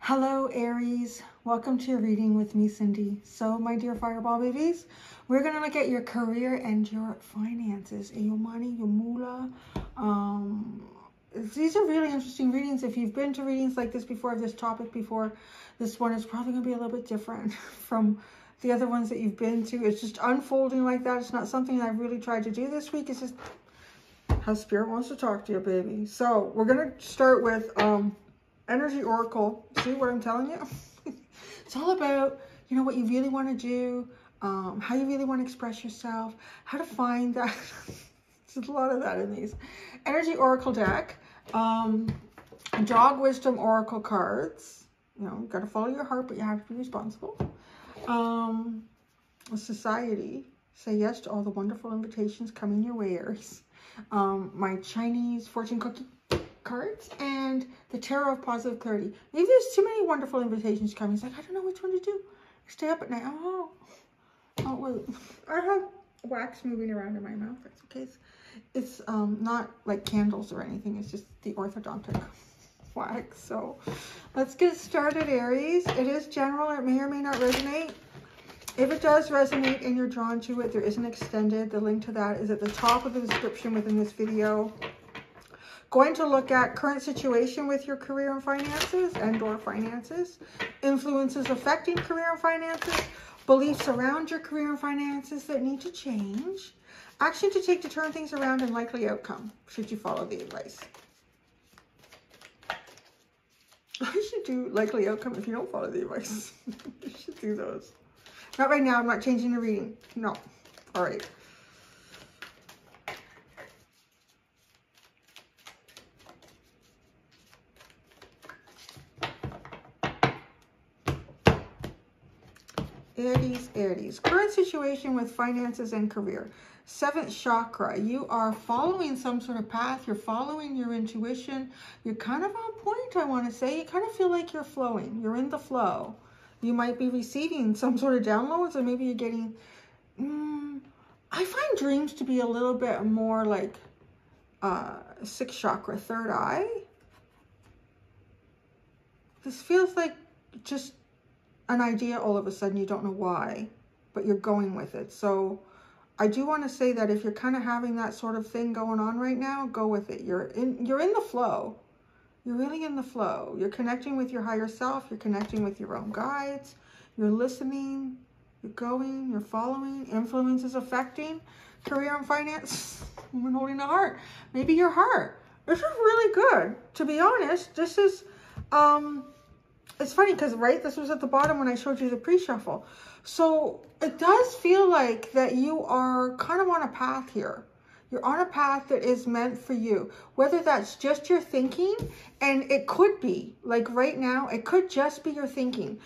Hello, Aries. Welcome to your reading with me, Cindy. So, my dear fireball babies, we're going to look at your career and your finances. Your money, your moolah. These are really interesting readings. If you've been to readings like this before, this topic before, this one is probably going to be a little bit different from the other ones that you've been to. It's just unfolding like that. It's not something I've really tried to do this week. It's just how Spirit wants to talk to you, baby. So, we're going to start with... Energy Oracle. See what I'm telling you? It's all about, you know, what you really want to do, how you really want to express yourself, how to find that. There's a lot of that in these. Energy Oracle deck. Dog Wisdom Oracle cards. You know, you got to follow your heart, but you have to be responsible. Society. Say yes to all the wonderful invitations coming your way, Aries. My Chinese fortune cookie cards and the Tarot of Positive Clarity. Maybe there's too many wonderful invitations coming. It's like, I don't know which one to do. Stay up at night. Oh, wait. I have wax moving around in my mouth. That's okay. It's not like candles or anything. It's just the orthodontic wax. So let's get started, Aries. It is general. It may or may not resonate. If it does resonate and you're drawn to it, there is an extended. The link to that is at the top of the description within this video. Going to look at current situation with your career and finances and/or finances, influences affecting career and finances, beliefs around your career and finances that need to change, action to take to turn things around, and likely outcome should you follow the advice. I should do likely outcome if you don't follow the advice. You should do those. Not right now. I'm not changing the reading. No. All right. Aries. Current situation with finances and career. 7th chakra. You are following some sort of path. You're following your intuition. You're kind of on point, I want to say. You kind of feel like you're flowing. You're in the flow. You might be receiving some sort of downloads, or maybe you're getting... I find dreams to be a little bit more like 6th chakra, 3rd eye. This feels like just an idea all of a sudden. You don't know why, but you're going with it. So I do want to say that if you're kind of having that sort of thing going on right now, go with it. You're in the flow. You're really in the flow. You're connecting with your higher self. You're connecting with your own guides. You're listening. You're going. You're following. Influences affecting career and finance. Woman holding the heart. Maybe your heart. This is really good. To be honest, this is... it's funny because, right, this was at the bottom when I showed you the pre-shuffle. So it does feel like that you are kind of on a path here. You're on a path that is meant for you. Whether that's just your thinking, and it could be, like right now, it could just be your thinking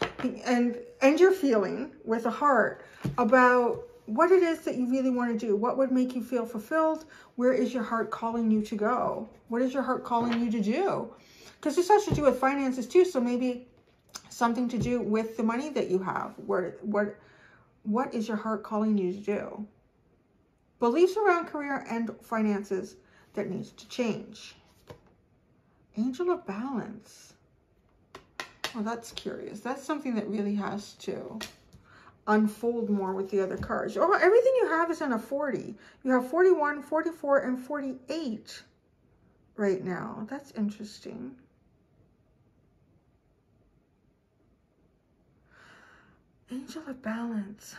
and your feeling with a heart about what it is that you really want to do. What would make you feel fulfilled? Where is your heart calling you to go? What is your heart calling you to do? Because this has to do with finances too, so maybe something to do with the money that you have. What is your heart calling you to do? Beliefs around career and finances that needs to change. Angel of Balance. Well, that's curious. That's something that really has to unfold more with the other cards. Oh, everything you have is in a 40. You have 41, 44, and 48 right now. That's interesting. Angel of Balance.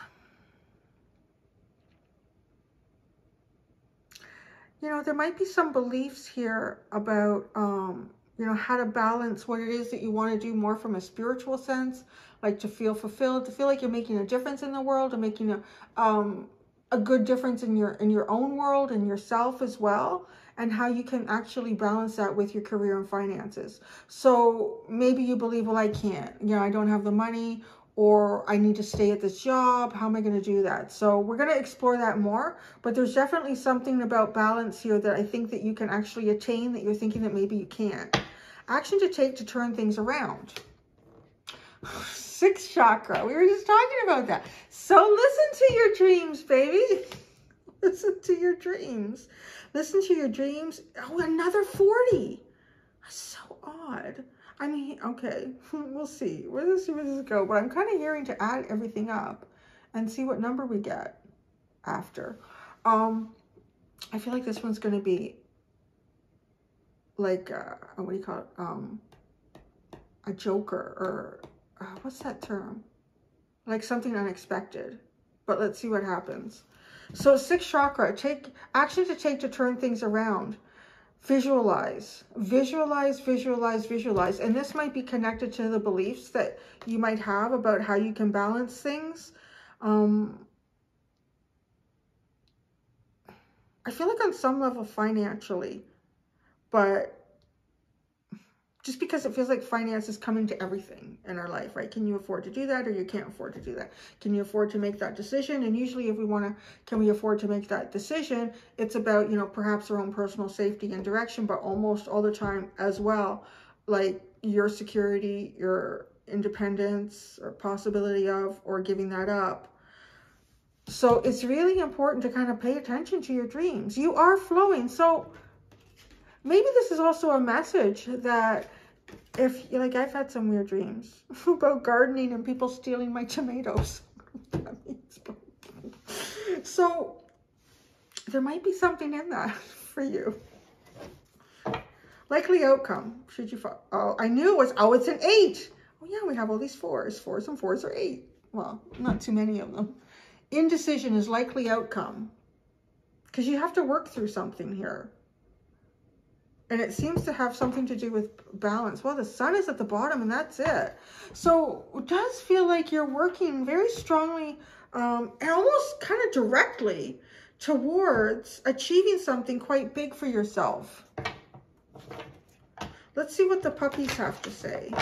You know, there might be some beliefs here about, you know, how to balance what it is that you want to do more from a spiritual sense, like to feel fulfilled, to feel like you're making a difference in the world, and making a good difference in your own world and yourself as well, and how you can actually balance that with your career and finances. So maybe you believe, well, I can't, you know, I don't have the money, or I need to stay at this job. How am I going to do that? So we're going to explore that more, but there's definitely something about balance here that I think that you can actually attain that you're thinking that maybe you can't. Action to take to turn things around. 6th chakra. We were just talking about that. So listen to your dreams, baby. Listen to your dreams. Listen to your dreams. Oh, another 40. That's so odd. I mean, okay, we'll see. We'll see where this goes. But I'm kind of hearing to add everything up and see what number we get after. I feel like this one's going to be like, what do you call it? A joker, or what's that term? Like something unexpected. But let's see what happens. So 6th chakra, take action to take to turn things around. Visualize, visualize, visualize, visualize. And this might be connected to the beliefs that you might have about how you can balance things. I feel like on some level financially, but just because it feels like finance is coming to everything in our life, right? Can you afford to do that, or you can't afford to do that? Can you afford to make that decision? And usually if we want to, can we afford to make that decision? It's about, you know, perhaps our own personal safety and direction, but almost all the time as well, like your security, your independence, or possibility of, or giving that up. So it's really important to kind of pay attention to your dreams. You are flowing. So maybe this is also a message that if, like, I've had some weird dreams about gardening and people stealing my tomatoes. So there might be something in that for you. Likely outcome, should you fall. Oh, I knew it was, oh, it's an 8. Oh yeah, we have all these 4s. 4s and 4s are 8. Well, not too many of them. Indecision is likely outcome. Because you have to work through something here. And it seems to have something to do with balance. Well, the sun is at the bottom and that's it. So it does feel like you're working very strongly and almost kind of directly towards achieving something quite big for yourself. Let's see what the puppies have to say.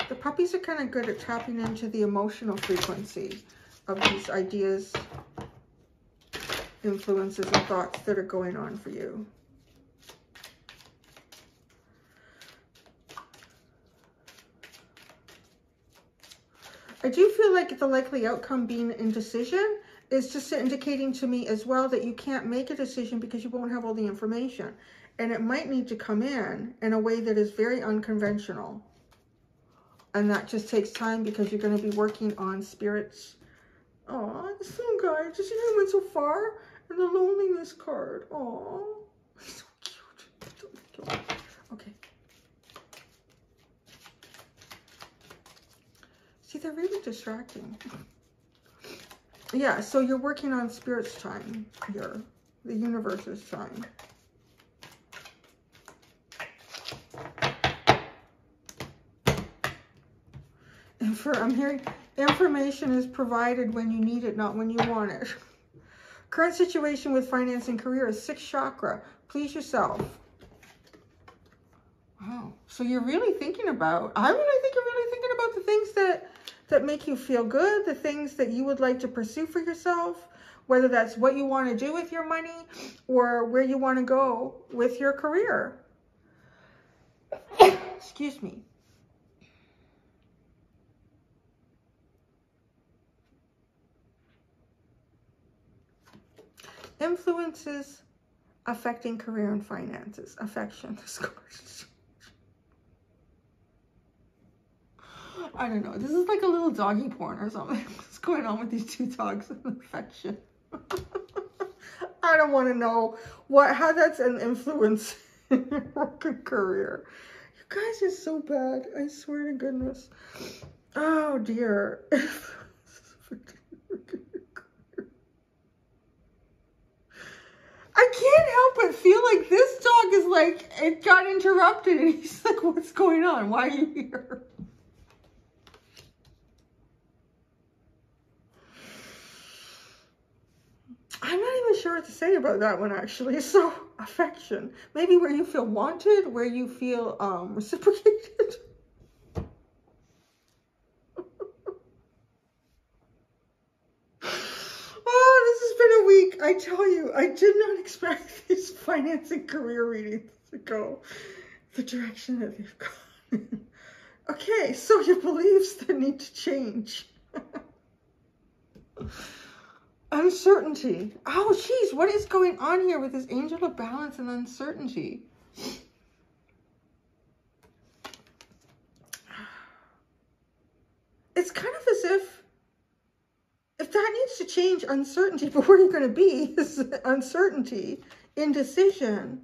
The puppies are kind of good at tapping into the emotional frequency of these ideas, influences, and thoughts that are going on for you. I do feel like the likely outcome being indecision is just indicating to me as well that you can't make a decision because you won't have all the information. And it might need to come in a way that is very unconventional. And that just takes time because you're going to be working on spirits. Oh, this little guy, just, you know, went so far. And the loneliness card. Oh, so cute. Okay. See, they're really distracting. Yeah, so you're working on spirit's time here. The universe's time. And I'm hearing information is provided when you need it, not when you want it. Current situation with finance and career is 6th chakra. Please yourself. Wow. So you're really thinking about, I really think you're really thinking about the things that make you feel good, the things that you would like to pursue for yourself, whether that's what you want to do with your money or where you want to go with your career. Excuse me. Influences affecting career and finances. Affection. I don't know. This is like a little doggy porn or something. What's going on with these two dogs and affection? I don't want to know how that's an influence in your work and career. You guys are so bad. I swear to goodness. Oh dear. I can't help but feel like this dog is like, it got interrupted and he's like, what's going on? Why are you here? I'm not even sure what to say about that one, actually. So, affection. Maybe where you feel wanted, where you feel reciprocated. Oh, this has been a week. I tell you, I did not expect these finance and career readings to go the direction that they've gone. Okay, so your beliefs that need to change. Uncertainty. Oh, geez, what is going on here with this angel of balance and uncertainty? It's kind of as if that needs to change, uncertainty, but where you're going to be is uncertainty, indecision.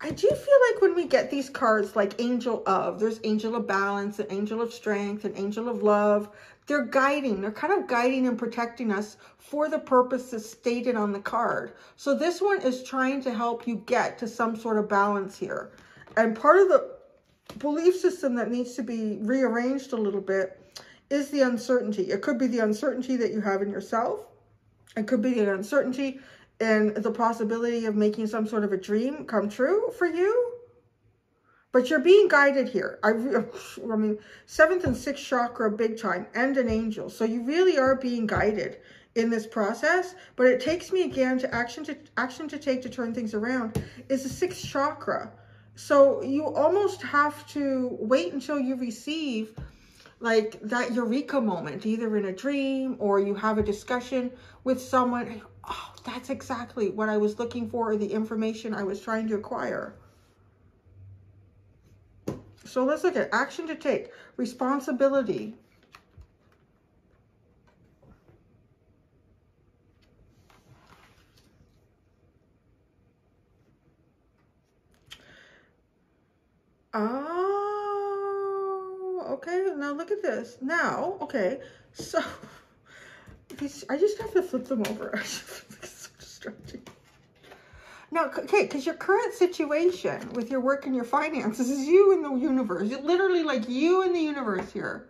I do feel like when we get these cards like Angel of, there's Angel of Balance, and Angel of Strength, and Angel of Love. They're guiding. They're kind of guiding and protecting us for the purposes stated on the card. So this one is trying to help you get to some sort of balance here. And part of the belief system that needs to be rearranged a little bit is the uncertainty. It could be the uncertainty that you have in yourself. It could be the uncertainty and the possibility of making some sort of a dream come true for you. But you're being guided here. I mean, 7th and 6th chakra, big time, and an angel. So you really are being guided in this process. But it takes me again to action to take to turn things around is the 6th chakra. So you almost have to wait until you receive like that eureka moment, either in a dream or you have a discussion with someone. Oh, that's exactly what I was looking for, or the information I was trying to acquire. So let's look at action to take, responsibility. Oh, okay. Now look at this. Now, okay. So I just have to flip them over. It's so distracting. Now, okay, because your current situation with your work and your finances is you in the universe. You're literally like you in the universe here.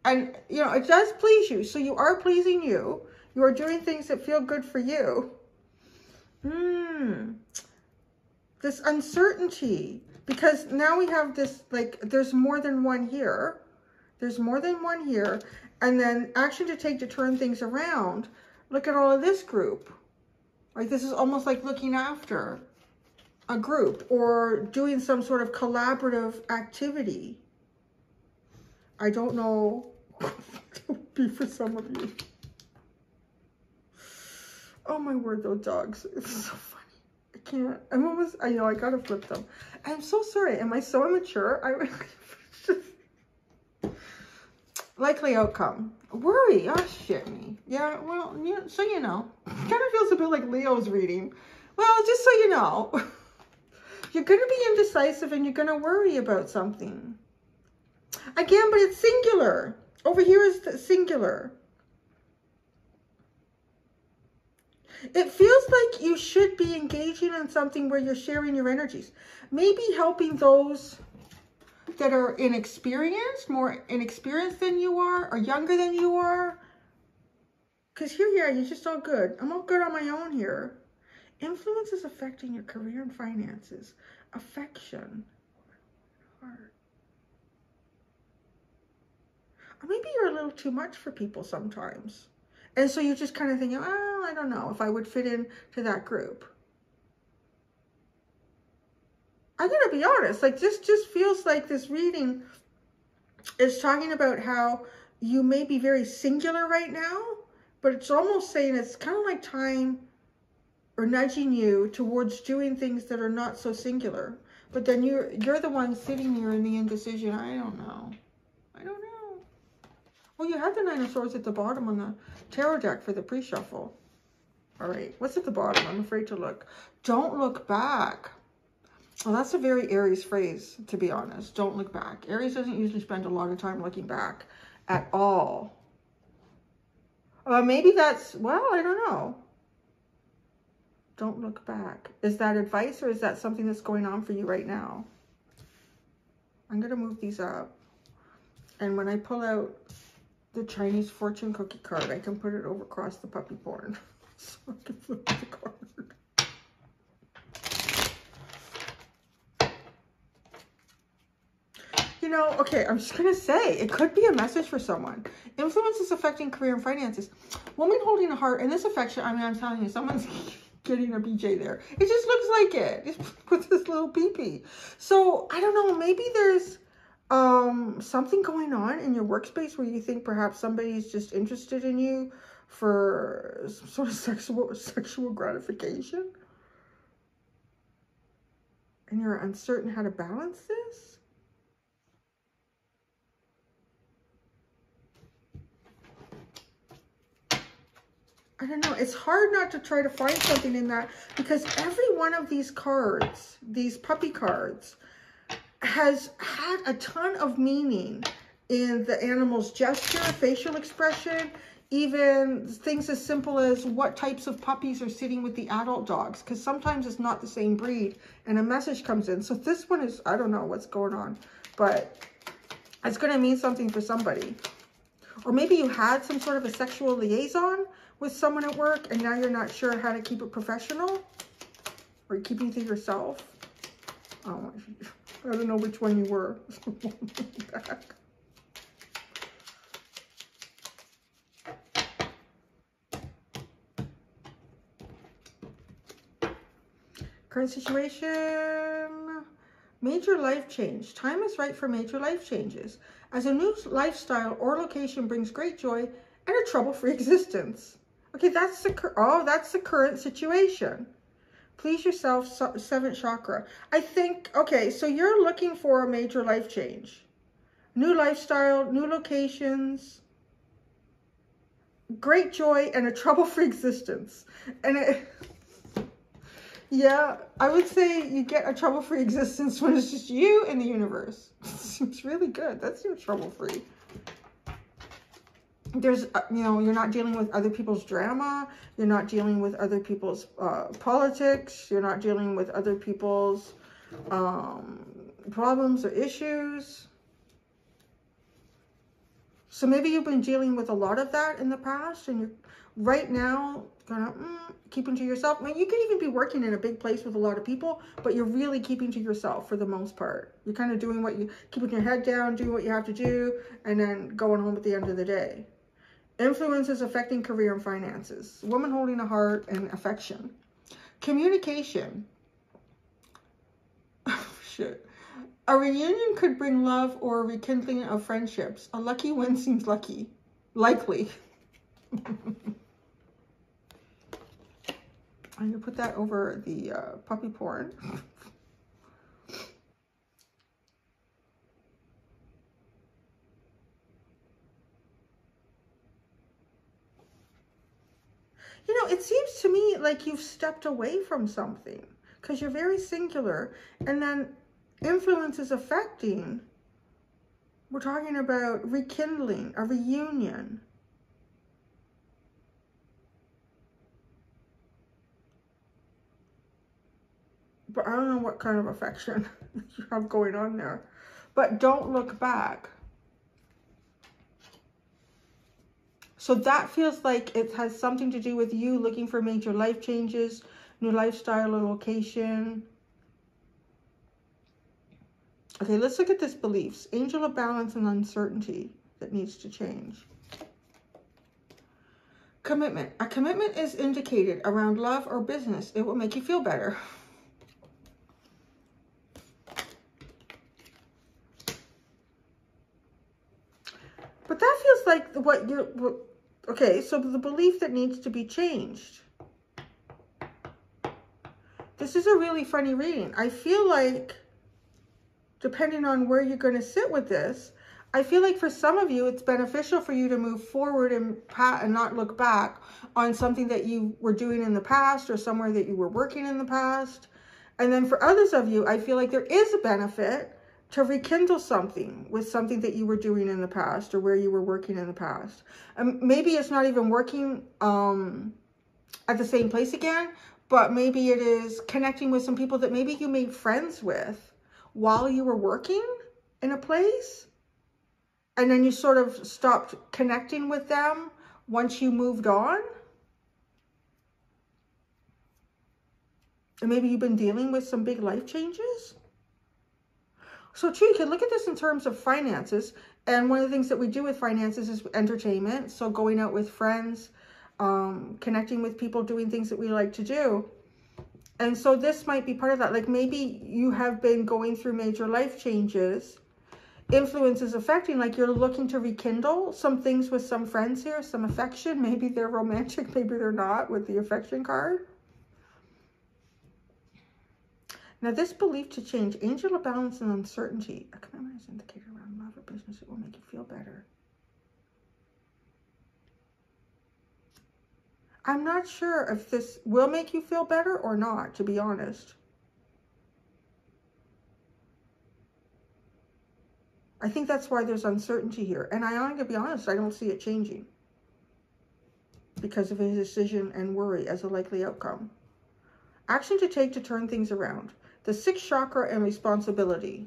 And, you know, it does please you. So you are pleasing you. You are doing things that feel good for you. This uncertainty. Because now we have this, like, there's more than one here. There's more than one here. And then action to take to turn things around. Look at all of this group. Like, this is almost like looking after a group or doing some sort of collaborative activity. I don't know what it would be for some of you. Oh my word, those dogs. It's so funny. I can't. I'm almost, I know, I gotta flip them. I'm so sorry. Am I so immature? Likely outcome. Worry. Oh, shit me. Yeah, well, yeah, so you know. Kind of feels a bit like Leo's reading. Well, just so you know. You're going to be indecisive and you're going to worry about something. Again, but it's singular. Over here is the singular. It feels like you should be engaging in something where you're sharing your energies. Maybe helping those that are inexperienced, more inexperienced than you are, or younger than you are. Because here, yeah, you're just all good. I'm all good on my own here. Influence is affecting your career and finances. Affection. Heart. Or maybe you're a little too much for people sometimes. And so you're just kind of thinking, oh, I don't know if I would fit in to that group. I'm going to be honest, like this just feels like this reading is talking about how you may be very singular right now, but it's almost saying it's kind of like time or nudging you towards doing things that are not so singular. But then you're the one sitting here in the indecision. I don't know. I don't know. Well, you had the 9 of Swords at the bottom on the tarot deck for the pre-shuffle. All right, what's at the bottom? I'm afraid to look. Don't look back. Well, that's a very Aries phrase, to be honest. Don't look back. Aries doesn't usually spend a lot of time looking back at all. Maybe that's, well, I don't know. Don't look back. Is that advice or is that something that's going on for you right now? I'm going to move these up. And when I pull out the Chinese fortune cookie card, I can put it over across the puppy porn. So I can flip the card. You know, okay, I'm just going to say, it could be a message for someone. Influence is affecting career and finances. Woman holding a heart, and this affection, I mean, I'm telling you, someone's getting a BJ there. It just looks like it. Just with this little peepee. So, I don't know, maybe there's something going on in your workspace where you think perhaps somebody's just interested in you for some sort of sexual gratification. and you're uncertain how to balance this. I don't know. It's hard not to try to find something in that, because every one of these cards, these puppy cards, has had a ton of meaning in the animal's gesture, facial expression, even things as simple as what types of puppies are sitting with the adult dogs, because sometimes it's not the same breed and a message comes in. So this one is, I don't know what's going on, but it's going to mean something for somebody. Or maybe you had some sort of a sexual liaison with someone at work and now you're not sure how to keep it professional, or you're keeping it to yourself. Oh, I don't know which one you were. Back. Current situation, major life change. Time is right for major life changes, as a new lifestyle or location brings great joy and a trouble-free existence. Okay, that's the current situation. Please yourself, 7th chakra. I think, okay, so you're looking for a major life change. New lifestyle, new locations, great joy, and a trouble-free existence. And yeah, I would say you get a trouble-free existence when it's just you and the universe. Seems really good. That seems trouble-free. There's, you know, you're not dealing with other people's drama. You're not dealing with other people's politics. You're not dealing with other people's problems or issues. So maybe you've been dealing with a lot of that in the past, and you're right now kind of keeping to yourself. I mean, you could even be working in a big place with a lot of people, but you're really keeping to yourself for the most part. You're kind of doing what you, keeping your head down, doing what you have to do, and then going home at the end of the day. Influences affecting career and finances. Woman holding a heart and affection. Communication. Oh, shit. A reunion could bring love or a rekindling of friendships. A lucky win seems likely. I'm going to put that over the puppy porn. You know, it seems to me like you've stepped away from something, because you're very singular, and then influence is affecting. We're talking about rekindling, a reunion. But I don't know what kind of affection you have going on there. But don't look back. So that feels like it has something to do with you looking for major life changes, new lifestyle or location. Okay, let's look at this beliefs. Angel of balance and uncertainty that needs to change. Commitment. A commitment is indicated around love or business. It will make you feel better. But that feels like what you're... Okay, so the belief that needs to be changed. This is a really funny reading. I feel like, depending on where you're going to sit with this, I feel like for some of you, it's beneficial for you to move forward and not look back on something that you were doing in the past or somewhere that you were working in the past. And then for others of you, I feel like there is a benefit to rekindle something with something that you were doing in the past or where you were working in the past. Maybe it's not even working at the same place again, but maybe it is connecting with some people that maybe you made friends with while you were working in a place, and then you sort of stopped connecting with them once you moved on. And maybe you've been dealing with some big life changes. So too, you can look at this in terms of finances. And one of the things that we do with finances is entertainment. So going out with friends, connecting with people, doing things that we like to do. And so this might be part of that. Like maybe you have been going through major life changes. Influence is affecting, like you're looking to rekindle some things with some friends here, some affection. Maybe they're romantic, maybe they're not with the affection card. Now, this belief to change, angel of balance and uncertainty. A commitment is indicated around love or business. It will make you feel better. I'm not sure if this will make you feel better or not, to be honest. I think that's why there's uncertainty here. And I'm going to be honest, I don't see it changing because of his decision and worry as a likely outcome. Action to take to turn things around. The 6th chakra and responsibility.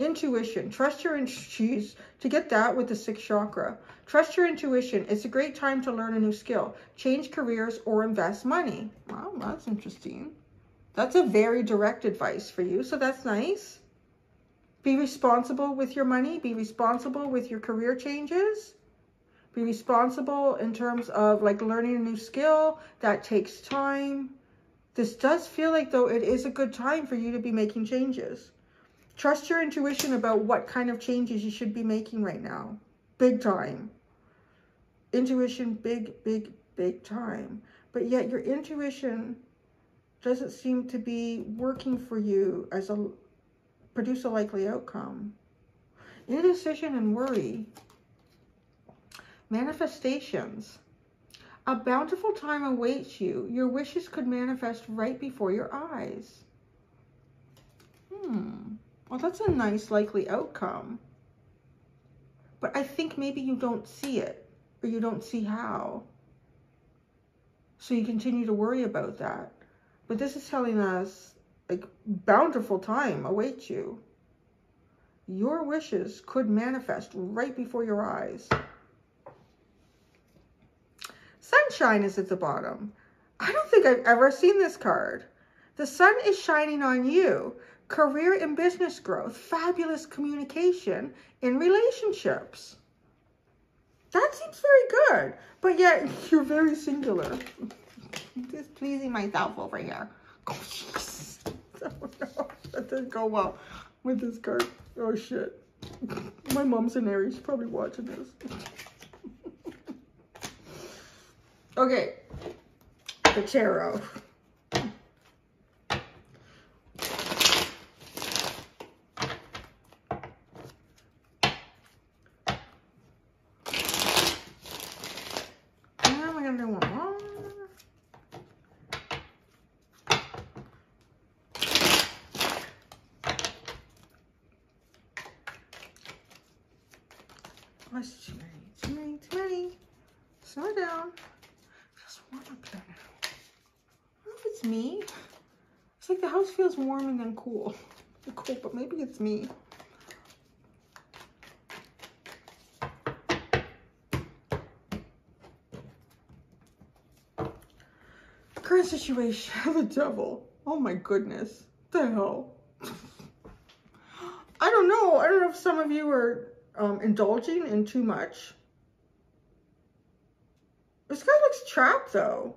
Intuition. Trust your intuition. To get that with the 6th chakra. Trust your intuition. It's a great time to learn a new skill. Change careers or invest money. Wow, that's interesting. That's a very direct advice for you, so that's nice. Be responsible with your money. Be responsible with your career changes. Be responsible in terms of like learning a new skill. That takes time. This does feel like, though, it is a good time for you to be making changes. Trust your intuition about what kind of changes you should be making right now. Big time. Intuition, big, big, big time. But yet your intuition doesn't seem to be working for you as a produce a likely outcome. Indecision and worry. Manifestations. A bountiful time awaits you. Your wishes could manifest right before your eyes. Well, that's a nice likely outcome. But I think maybe you don't see it, or you don't see how. So you continue to worry about that. But this is telling us, like, bountiful time awaits you. Your wishes could manifest right before your eyes. Sunshine is at the bottom. I don't think I've ever seen this card. The sun is shining on you. Career and business growth. Fabulous communication in relationships. That seems very good. But yet, you're very singular. I'm just pleasing myself over here. Oh, jeez. Oh, no. That didn't go well with this card. Oh, shit. My mom's an Aries. She's probably watching this. Okay, the tarot. Now we're gonna do one more. That's too many, too many, too many. Slow down. Warm up there now. I don't know if it's me. It's like the house feels warm and then cool. Cool, but maybe it's me. Current situation, the devil. Oh my goodness. What the hell? I don't know. I don't know if some of you are indulging in too much. This guy looks trapped, though.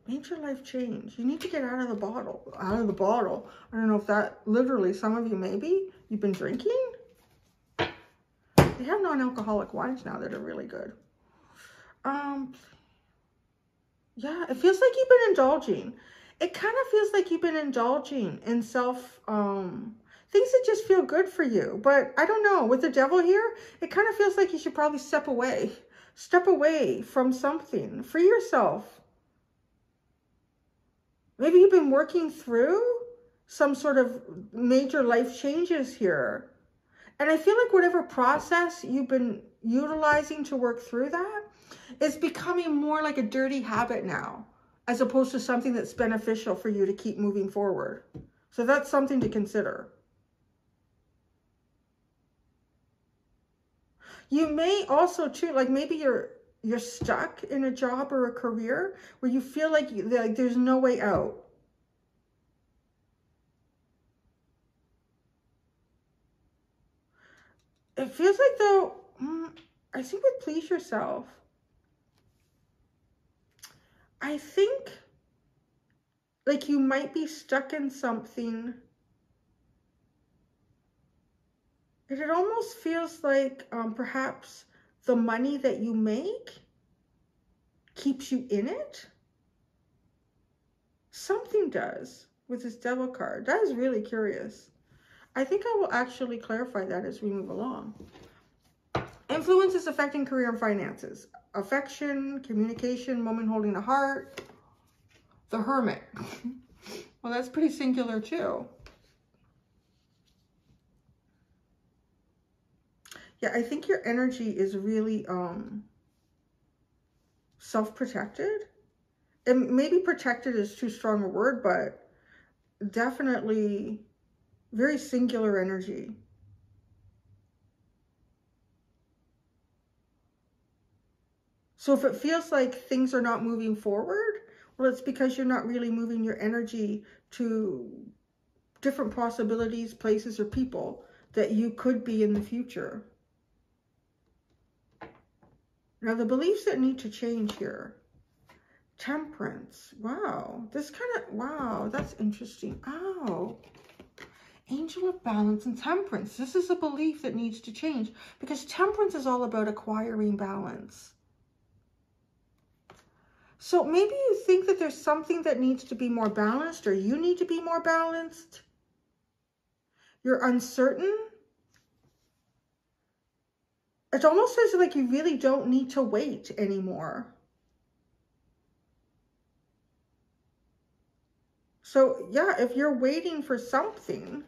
Major life change. You need to get out of the bottle. Out of the bottle. I don't know if that, literally, some of you maybe, you've been drinking? They have non-alcoholic wines now that are really good. Yeah, it feels like you've been indulging. It kind of feels like you've been indulging in things that just feel good for you. But I don't know. With the devil here, it kind of feels like you should probably step away. Step away from something. Free yourself. Maybe you've been working through some sort of major life changes here. And I feel like whatever process you've been utilizing to work through that is becoming more like a dirty habit now, as opposed to something that's beneficial for you to keep moving forward. So that's something to consider. You may also too, like maybe you're stuck in a job or a career where you feel like there's no way out. It feels like though, I think with please yourself, I think like you might be stuck in something. It almost feels like perhaps the money that you make keeps you in it. Something does with this Devil card. That is really curious. I think I will actually clarify that as we move along. Influences affecting career and finances. Affection, communication, woman holding a heart. The Hermit. Well, that's pretty singular too. Yeah, I think your energy is really self-protected. And maybe protected is too strong a word, but definitely very singular energy. So if it feels like things are not moving forward, well, it's because you're not really moving your energy to different possibilities, places, or people that you could be in the future. Now, the beliefs that need to change here. Temperance. Wow. This kind of, wow, that's interesting. Oh. Angel of Balance and Temperance. This is a belief that needs to change because Temperance is all about acquiring balance. So maybe you think that there's something that needs to be more balanced, or you need to be more balanced. You're uncertain. It almost says like you really don't need to wait anymore. So yeah, if you're waiting for something,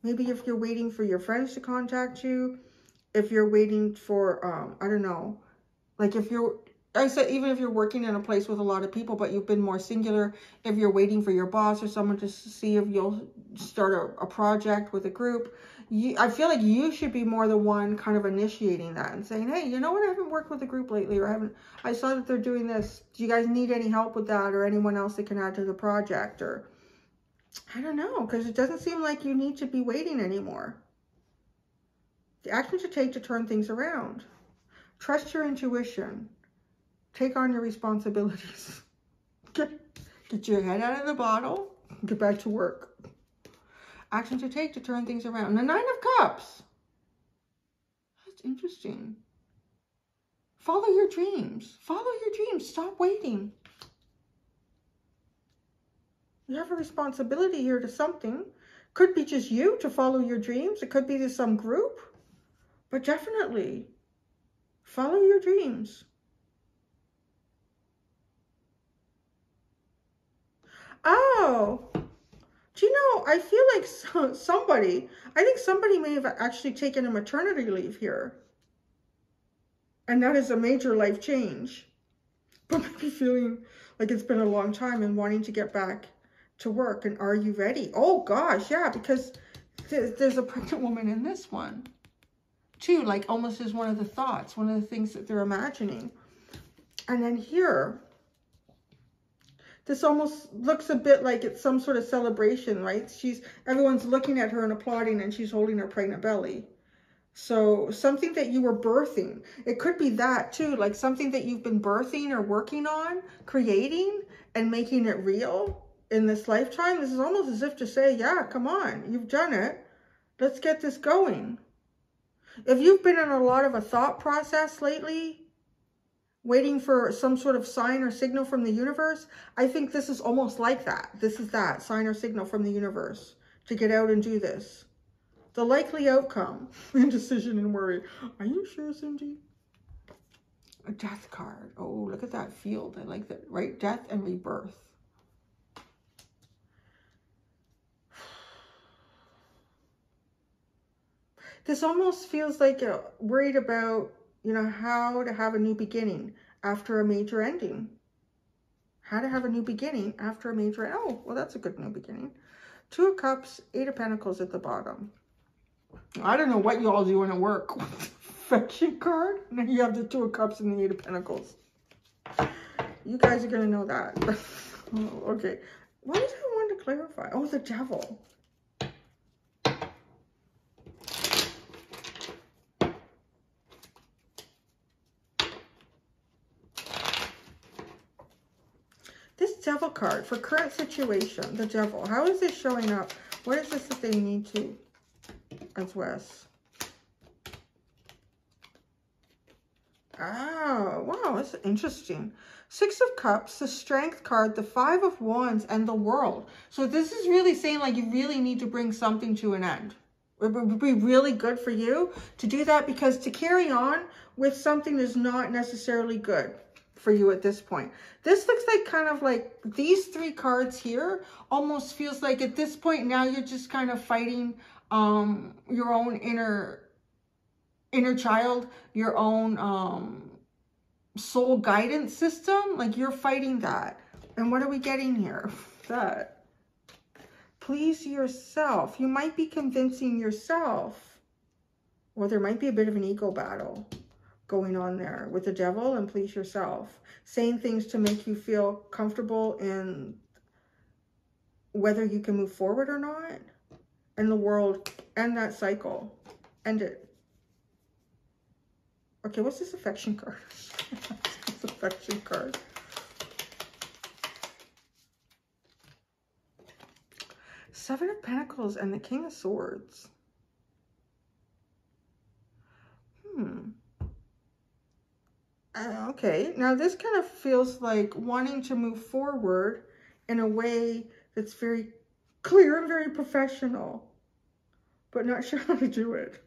maybe if you're waiting for your friends to contact you, if you're waiting for, I don't know, like if you're, I said, even if you're working in a place with a lot of people, but you've been more singular, if you're waiting for your boss or someone to see if you'll start a project with a group, I feel like you should be more the one kind of initiating that and saying, hey, you know what, I haven't worked with a group lately, or I saw that they're doing this. Do you guys need any help with that, or anyone else that can add to the project? Or I don't know, because it doesn't seem like you need to be waiting anymore. The action to take to turn things around. Trust your intuition. Take on your responsibilities. Get your head out of the bottle. Get back to work. Action to take to turn things around. The 9 of Cups. That's interesting. Follow your dreams. Follow your dreams. Stop waiting. You have a responsibility here to something. Could be just you to follow your dreams. It could be to some group. But definitely, follow your dreams. Oh, do you know, I feel like somebody, I think somebody may have actually taken a maternity leave here. And that is a major life change. But maybe feeling like it's been a long time and wanting to get back to work. And are you ready? Oh gosh, yeah, because there's a pregnant woman in this one too, like almost as one of the thoughts, one of the things that they're imagining. And then here, this almost looks a bit like it's some sort of celebration, right? Everyone's looking at her and applauding, and she's holding her pregnant belly. So something that you were birthing, it could be that too, like something that you've been birthing or working on, creating and making it real in this lifetime. This is almost as if to say, yeah, come on, you've done it. Let's get this going. If you've been in a lot of a thought process lately, waiting for some sort of sign or signal from the universe, I think this is almost like that. This is that sign or signal from the universe to get out and do this. The likely outcome, indecision and worry. Are you sure, Cindy? A Death card. Oh, look at that field. I like that, right? Death and rebirth. This almost feels like worried about, you know, how to have a new beginning after a major ending. How to have a new beginning after a major, oh, well, that's a good new beginning. 2 of Cups, 8 of Pentacles at the bottom. I don't know what you all do at work. Affection card, and then you have the 2 of Cups and the 8 of Pentacles. You guys are going to know that. Oh, okay. What did I want to clarify? Oh, the Devil. Devil card for current situation, the Devil. How is this showing up? What is this that they need to address? Oh, wow, that's interesting. Six of Cups, the Strength card, the Five of Wands, and the World. So this is really saying like you really need to bring something to an end. It would be really good for you to do that, because to carry on with something is not necessarily good for you at this point. This looks like kind of like these three cards here almost feels like at this point now you're just kind of fighting your own inner child, your own soul guidance system. Like you're fighting that. And what are we getting here? That. Please yourself. You might be convincing yourself, or there might be a bit of an ego battle going on there with the Devil and please yourself. Saying things to make you feel comfortable in whether you can move forward or not. And the World, end that cycle. End it. Okay, what's this affection card? This affection card. Seven of Pentacles and the King of Swords. Okay, now this kind of feels like wanting to move forward in a way that's very clear and very professional, but not sure how to do it.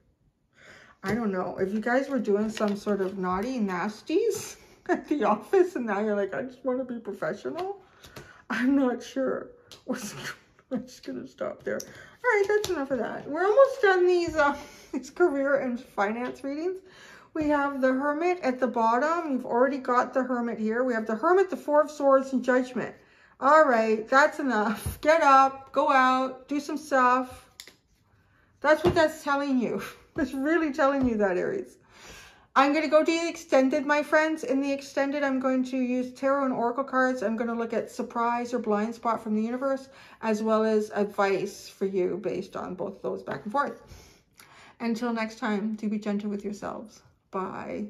I don't know. If you guys were doing some sort of naughty nasties at the office and now you're like, I just want to be professional, I'm not sure. I'm just going to stop there. All right, that's enough of that. We're almost done these career and finance readings. We have the Hermit at the bottom. You've already got the Hermit here. We have the Hermit, the Four of Swords, and Judgment. All right, that's enough. Get up, go out, do some stuff. That's what that's telling you. It's really telling you that, Aries. I'm going to go to the extended, my friends. In the extended, I'm going to use tarot and oracle cards. I'm going to look at surprise or blind spot from the universe, as well as advice for you based on both of those back and forth. Until next time, do be gentle with yourselves. Bye.